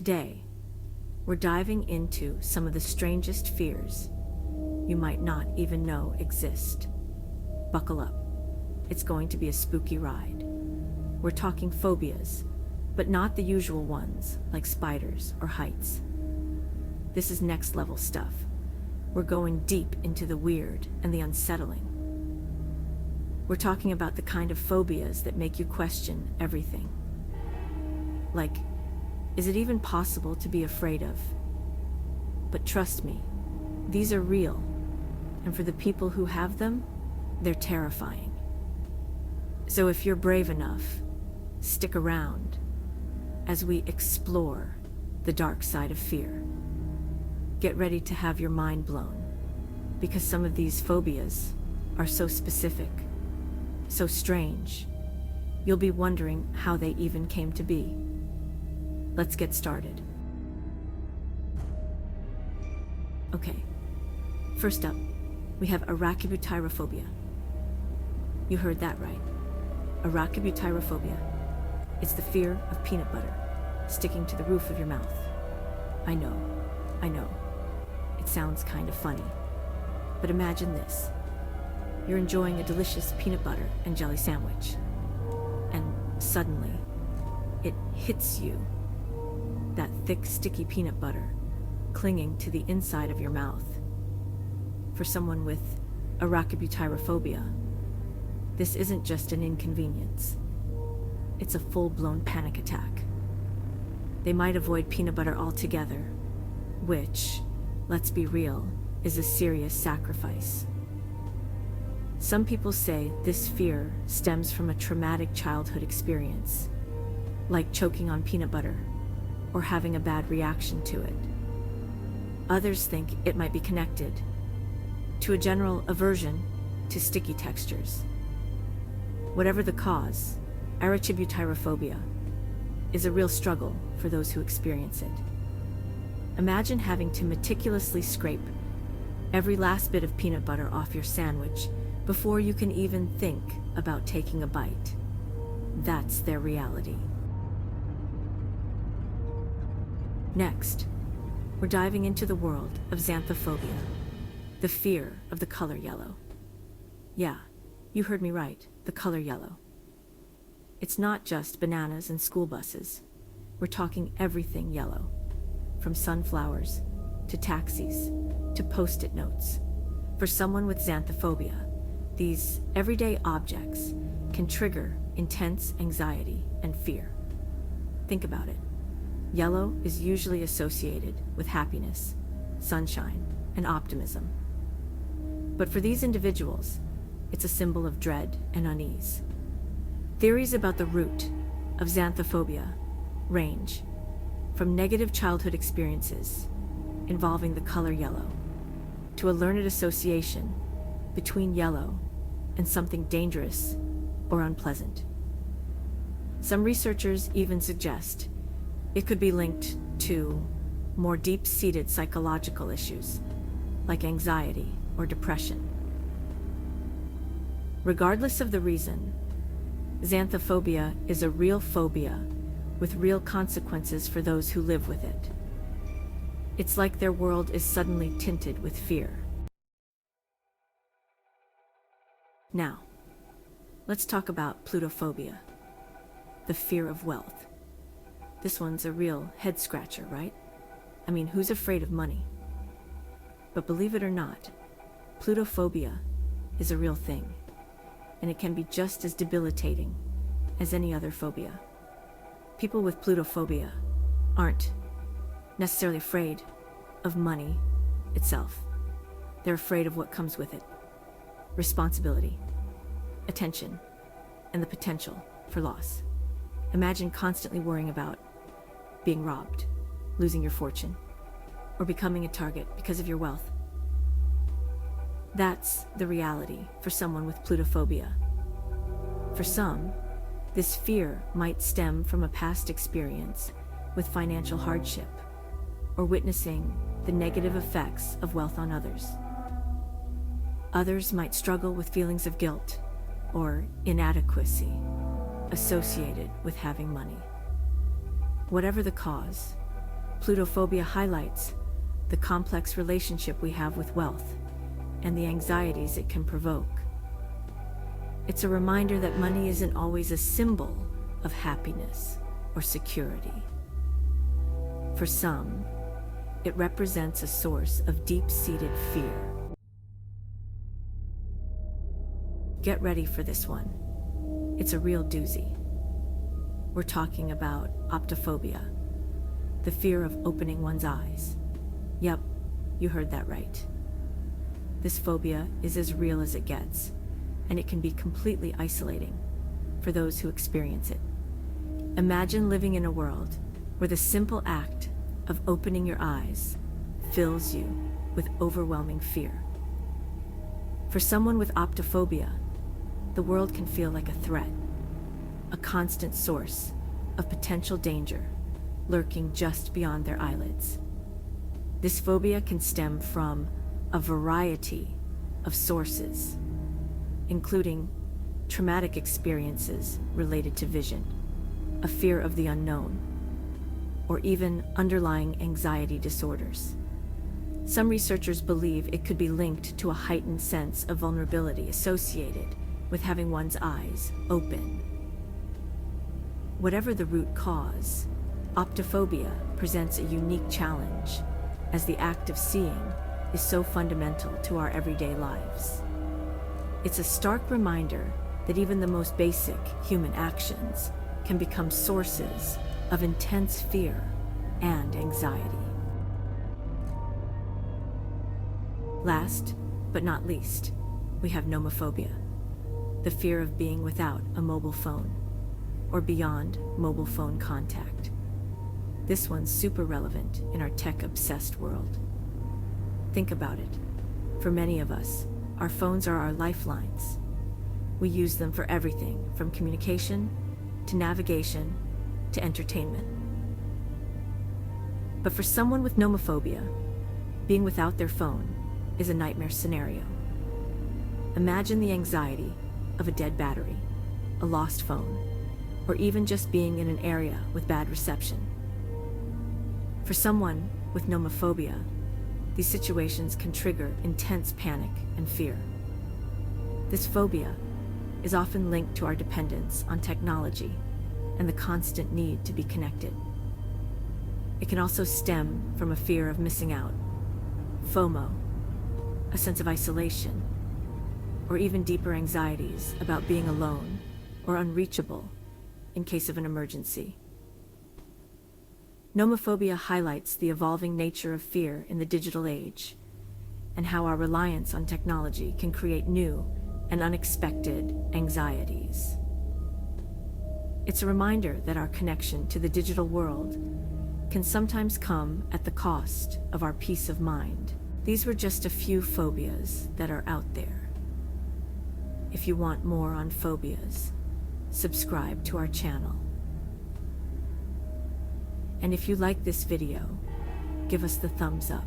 Today, we're diving into some of the strangest fears you might not even know exist. Buckle up. It's going to be a spooky ride. We're talking phobias, but not the usual ones like spiders or heights. This is next level stuff. We're going deep into the weird and the unsettling. We're talking about the kind of phobias that make you question everything. Like, is it even possible to be afraid of? But trust me, these are real, and for the people who have them, they're terrifying. So if you're brave enough, stick around as we explore the dark side of fear. Get ready to have your mind blown, because some of these phobias are so specific, so strange, you'll be wondering how they even came to be. Let's get started. Okay, first up, we have arachibutyrophobia. You heard that right. Arachibutyrophobia. It's the fear of peanut butter sticking to the roof of your mouth. I know. It sounds kind of funny. But imagine this. You're enjoying a delicious peanut butter and jelly sandwich, and suddenly, it hits you. That thick, sticky peanut butter clinging to the inside of your mouth. For someone with arachibutyrophobia, this isn't just an inconvenience. It's a full-blown panic attack. They might avoid peanut butter altogether, which, let's be real, is a serious sacrifice. Some people say this fear stems from a traumatic childhood experience, like choking on peanut butter or having a bad reaction to it. Others think it might be connected to a general aversion to sticky textures. Whatever the cause, arachibutyrophobia is a real struggle for those who experience it. Imagine having to meticulously scrape every last bit of peanut butter off your sandwich before you can even think about taking a bite. That's their reality. Next, we're diving into the world of xanthophobia, the fear of the color yellow. Yeah, you heard me right, the color yellow. It's not just bananas and school buses. We're talking everything yellow, from sunflowers to taxis to post-it notes. For someone with xanthophobia, these everyday objects can trigger intense anxiety and fear. Think about it. Yellow is usually associated with happiness, sunshine, and optimism. But for these individuals, it's a symbol of dread and unease. Theories about the root of xanthophobia range from negative childhood experiences involving the color yellow to a learned association between yellow and something dangerous or unpleasant. Some researchers even suggest it could be linked to more deep-seated psychological issues like anxiety or depression. Regardless of the reason, xanthophobia is a real phobia with real consequences for those who live with it. It's like their world is suddenly tinted with fear. Now, let's talk about plutophobia, the fear of wealth. This one's a real head-scratcher, right? I mean, who's afraid of money? But believe it or not, plutophobia is a real thing, and it can be just as debilitating as any other phobia. People with plutophobia aren't necessarily afraid of money itself. They're afraid of what comes with it: responsibility, attention, and the potential for loss. Imagine constantly worrying about being robbed, losing your fortune, or becoming a target because of your wealth. That's the reality for someone with plutophobia. For some, this fear might stem from a past experience with financial hardship or witnessing the negative effects of wealth on others. Others might struggle with feelings of guilt or inadequacy associated with having money. Whatever the cause, Plutophobia highlights the complex relationship we have with wealth and the anxieties it can provoke. It's a reminder that money isn't always a symbol of happiness or security. For some, it represents a source of deep-seated fear. Get ready for this one. It's a real doozy. We're talking about optophobia, the fear of opening one's eyes. Yep, you heard that right. This phobia is as real as it gets, and it can be completely isolating for those who experience it. Imagine living in a world where the simple act of opening your eyes fills you with overwhelming fear. For someone with optophobia, the world can feel like a threat, a constant source of potential danger lurking just beyond their eyelids. This phobia can stem from a variety of sources, including traumatic experiences related to vision, a fear of the unknown, or even underlying anxiety disorders. Some researchers believe it could be linked to a heightened sense of vulnerability associated with having one's eyes open. Whatever the root cause, optophobia presents a unique challenge, as the act of seeing is so fundamental to our everyday lives. It's a stark reminder that even the most basic human actions can become sources of intense fear and anxiety. Last but not least, we have nomophobia, the fear of being without a mobile phone or beyond mobile phone contact. This one's super relevant in our tech-obsessed world. Think about it. For many of us, our phones are our lifelines. We use them for everything from communication to navigation to entertainment. But for someone with nomophobia, being without their phone is a nightmare scenario. Imagine the anxiety of a dead battery, a lost phone, or even just being in an area with bad reception. For someone with nomophobia, these situations can trigger intense panic and fear. This phobia is often linked to our dependence on technology and the constant need to be connected. It can also stem from a fear of missing out, FOMO, a sense of isolation, or even deeper anxieties about being alone or unreachable in case of an emergency. Nomophobia highlights the evolving nature of fear in the digital age and how our reliance on technology can create new and unexpected anxieties. It's a reminder that our connection to the digital world can sometimes come at the cost of our peace of mind. These were just a few phobias that are out there. If you want more on phobias, subscribe to our channel. And if you like this video, give us the thumbs up.